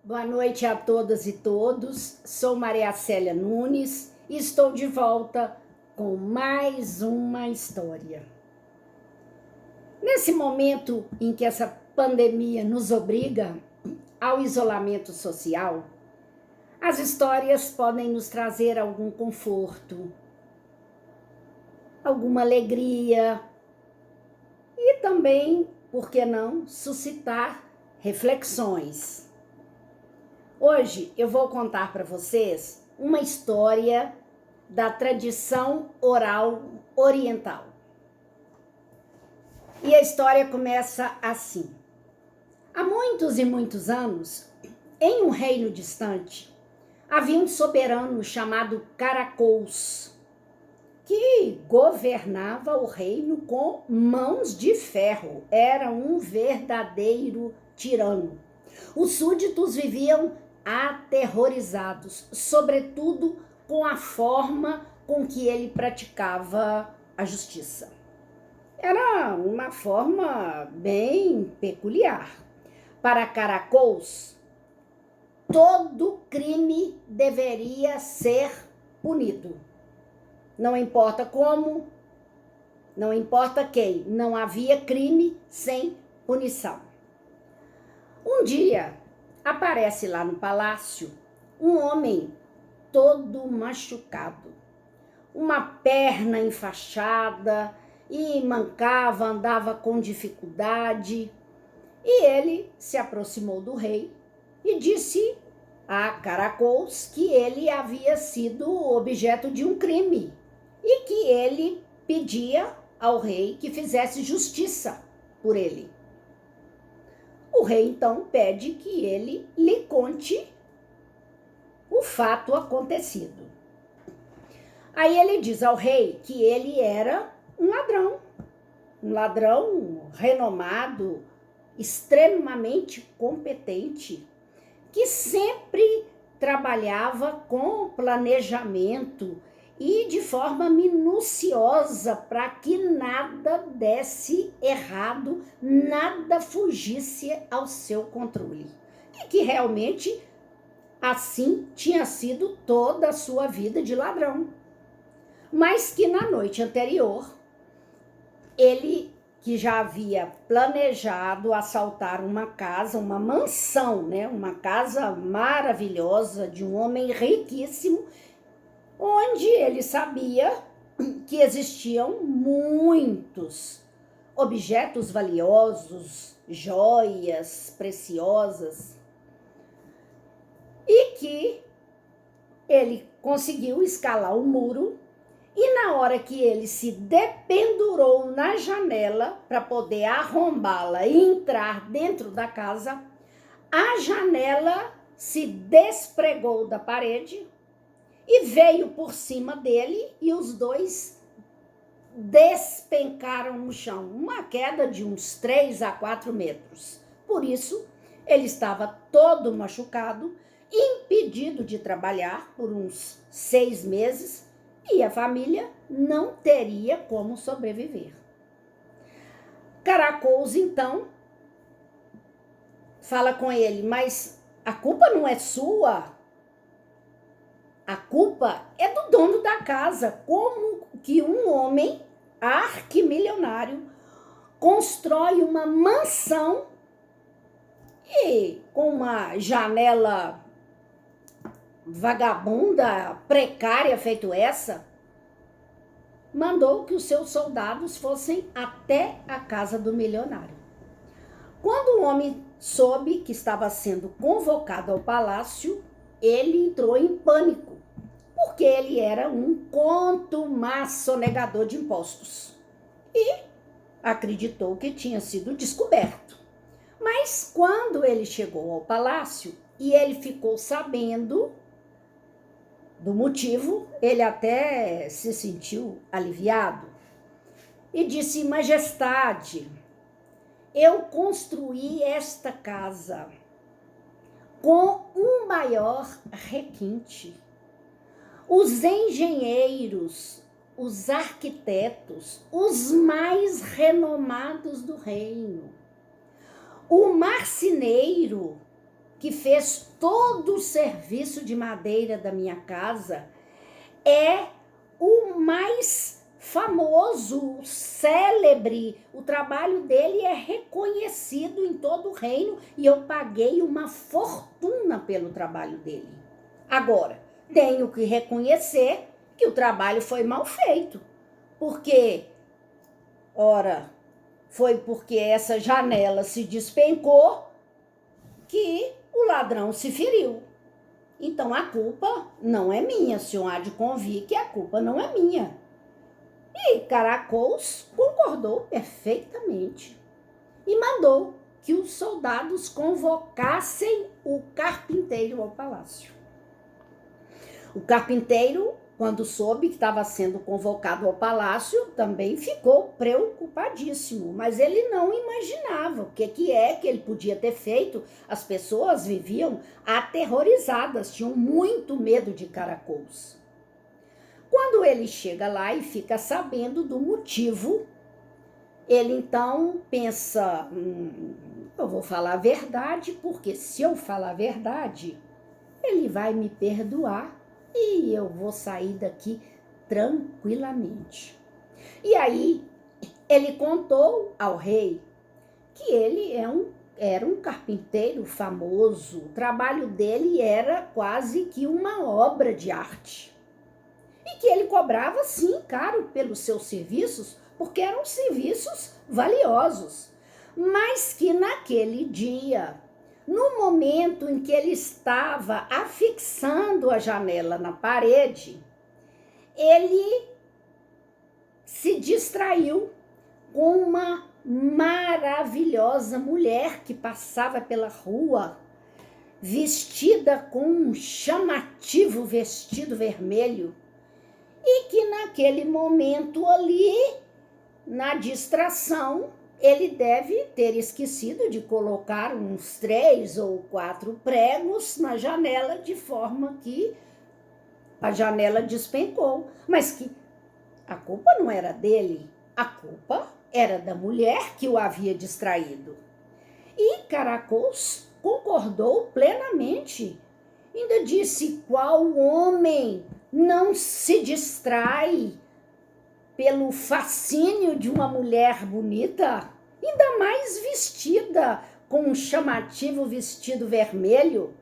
Boa noite a todas e todos. Sou Maria Célia Nunes e estou de volta com mais uma história. Nesse momento em que essa pandemia nos obriga ao isolamento social, as histórias podem nos trazer algum conforto, alguma alegria e também, por que não, suscitar reflexões. Hoje eu vou contar para vocês uma história da tradição oral oriental. E a história começa assim. Há muitos e muitos anos, em um reino distante, havia um soberano chamado Caracol, que governava o reino com mãos de ferro. Era um verdadeiro tirano. Os súditos viviam aterrorizados, sobretudo com a forma com que ele praticava a justiça. Era uma forma bem peculiar. Para Caracols, todo crime deveria ser punido. Não importa como, não importa quem, não havia crime sem punição. Um dia, aparece lá no palácio um homem todo machucado, uma perna enfaixada e mancava, andava com dificuldade. E ele se aproximou do rei e disse a Caracols que ele havia sido objeto de um crime e que ele pedia ao rei que fizesse justiça por ele. O rei então pede que ele lhe conte o fato acontecido. Aí ele diz ao rei que ele era um ladrão renomado, extremamente competente, que sempre trabalhava com planejamento e de forma minuciosa para que nada desse errado, nada fugisse ao seu controle. E que realmente assim tinha sido toda a sua vida de ladrão. Mas que na noite anterior, ele, que já havia planejado assaltar uma casa, uma mansão, né? Uma casa maravilhosa de um homem riquíssimo, onde ele sabia que existiam muitos objetos valiosos, joias preciosas, e que ele conseguiu escalar o muro, e na hora que ele se dependurou na janela para poder arrombá-la e entrar dentro da casa, a janela se despregou da parede e veio por cima dele e os dois despencaram no chão, uma queda de uns 3 a 4 metros. Por isso, ele estava todo machucado, impedido de trabalhar por uns 6 meses e a família não teria como sobreviver. Caracols, então, fala com ele, mas a culpa não é sua. A culpa é do dono da casa. Como que um homem arquimilionário constrói uma mansão e com uma janela vagabunda, precária, feito essa, mandou que os seus soldados fossem até a casa do milionário. Quando o homem soube que estava sendo convocado ao palácio, ele entrou em pânico, porque ele era um contumaz sonegador de impostos e acreditou que tinha sido descoberto. Mas quando ele chegou ao palácio e ele ficou sabendo do motivo, ele até se sentiu aliviado e disse: Majestade, eu construí esta casa com o maior requinte. Os engenheiros, os arquitetos, os mais renomados do reino, o marceneiro, que fez todo o serviço de madeira da minha casa, é o mais famoso, célebre. O trabalho dele é reconhecido em todo o reino e eu paguei uma fortuna pelo trabalho dele. Agora, tenho que reconhecer que o trabalho foi mal feito, porque, ora, foi porque essa janela se despencou que o ladrão se feriu. Então a culpa não é minha, o senhor há de convir que a culpa não é minha. E Caracol concordou perfeitamente e mandou que os soldados convocassem o carpinteiro ao palácio. O carpinteiro, quando soube que estava sendo convocado ao palácio, também ficou preocupadíssimo, mas ele não imaginava o que ele podia ter feito. As pessoas viviam aterrorizadas, tinham muito medo de Caracols. Quando ele chega lá e fica sabendo do motivo, ele então pensa, eu vou falar a verdade, porque se eu falar a verdade, ele vai me perdoar e eu vou sair daqui tranquilamente. E aí, ele contou ao rei que ele era um carpinteiro famoso, o trabalho dele era quase que uma obra de arte. E que ele cobrava, sim, caro pelos seus serviços, porque eram serviços valiosos. Mas que naquele dia, no momento em que ele estava afixando a janela na parede, ele se distraiu com uma maravilhosa mulher que passava pela rua, vestida com um chamativo vestido vermelho, e que naquele momento ali, na distração, ele deve ter esquecido de colocar uns 3 ou 4 pregos na janela, de forma que a janela despencou. Mas que a culpa não era dele, a culpa era da mulher que o havia distraído. E Caracols concordou plenamente. Ainda disse: qual homem não se distrai pelo fascínio de uma mulher bonita, ainda mais vestida com um chamativo vestido vermelho?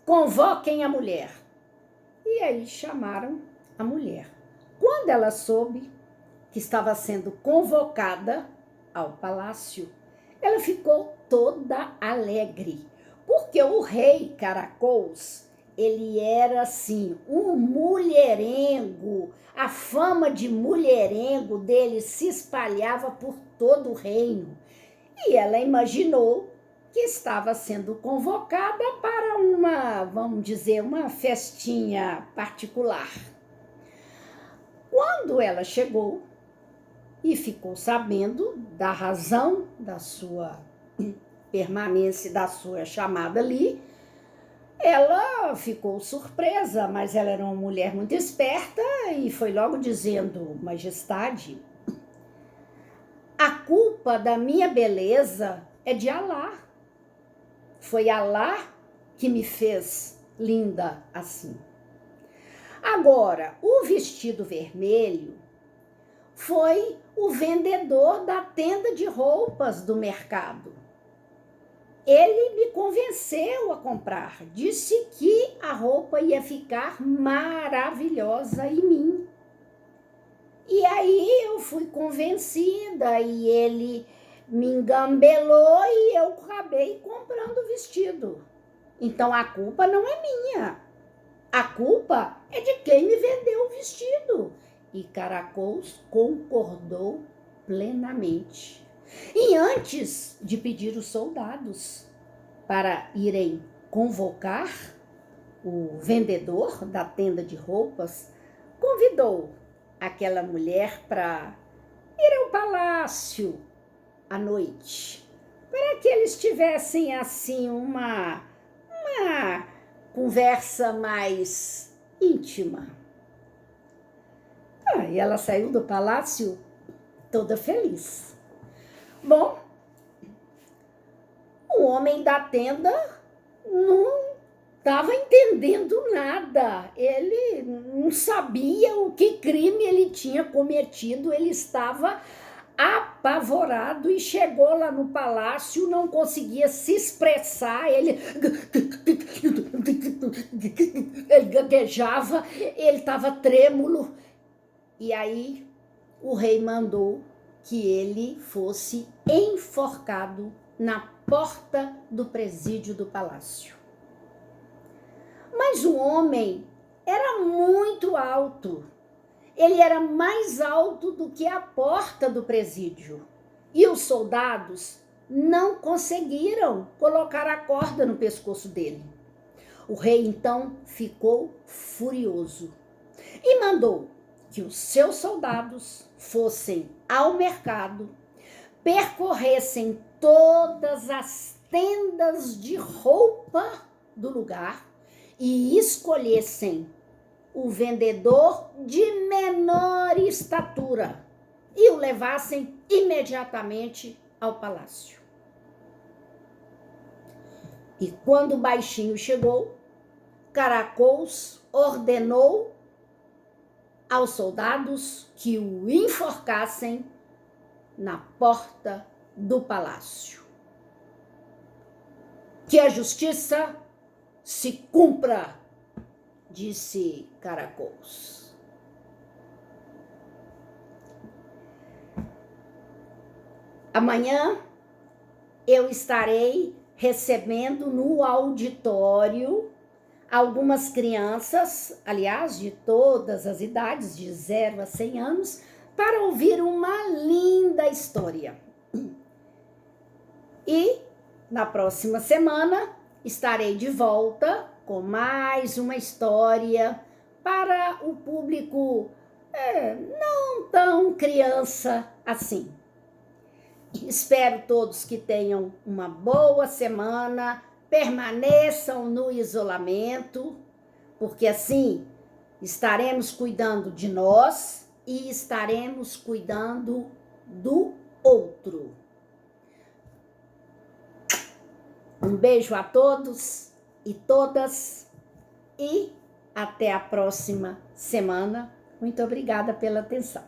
Convoquem a mulher. E aí chamaram a mulher. Quando ela soube que estava sendo convocada ao palácio, ela ficou toda alegre, porque o rei Caracols, ele era assim, um mulherengo. A fama de mulherengo dele se espalhava por todo o reino. E ela imaginou que estava sendo convocada para uma, vamos dizer, uma festinha particular. Quando ela chegou e ficou sabendo da razão da sua permanência, da sua chamada ali, ela ficou surpresa, mas ela era uma mulher muito esperta e foi logo dizendo: Majestade, a culpa da minha beleza é de Alá. Foi Alá que me fez linda assim. Agora, o vestido vermelho foi o vendedor da tenda de roupas do mercado. Ele me convenceu a comprar, disse que a roupa ia ficar maravilhosa em mim. E aí eu fui convencida e ele me engambelou e eu acabei comprando o vestido. Então a culpa não é minha, a culpa é de quem me vendeu o vestido. E Caracols concordou plenamente. E antes de pedir os soldados para irem convocar o vendedor da tenda de roupas, convidou aquela mulher para ir ao palácio à noite, para que eles tivessem assim uma conversa mais íntima. E ela saiu do palácio toda feliz. Bom, o homem da tenda não estava entendendo nada. Ele não sabia o que crime ele tinha cometido, ele estava apavorado e chegou lá no palácio, não conseguia se expressar, ele gaguejava, ele estava trêmulo. E aí o rei mandou que ele fosse enforcado na porta do presídio do palácio. Mas o homem era muito alto. Ele era mais alto do que a porta do presídio. E os soldados não conseguiram colocar a corda no pescoço dele. O rei então ficou furioso e mandou que os seus soldados fossem ao mercado, percorressem todas as tendas de roupa do lugar e escolhessem o vendedor de menor estatura e o levassem imediatamente ao palácio. E quando o baixinho chegou, Caracoles ordenou aos soldados que o enforcassem na porta do palácio. Que a justiça se cumpra, disse Caracoles. Amanhã eu estarei recebendo no auditório algumas crianças, aliás, de todas as idades, de 0 a 100 anos, para ouvir uma linda história. E na próxima semana estarei de volta com mais uma história para o público não tão criança assim. Espero todos que tenham uma boa semana, permaneçam no isolamento, porque assim estaremos cuidando de nós e estaremos cuidando do outro. Um beijo a todos e todas e até a próxima semana. Muito obrigada pela atenção.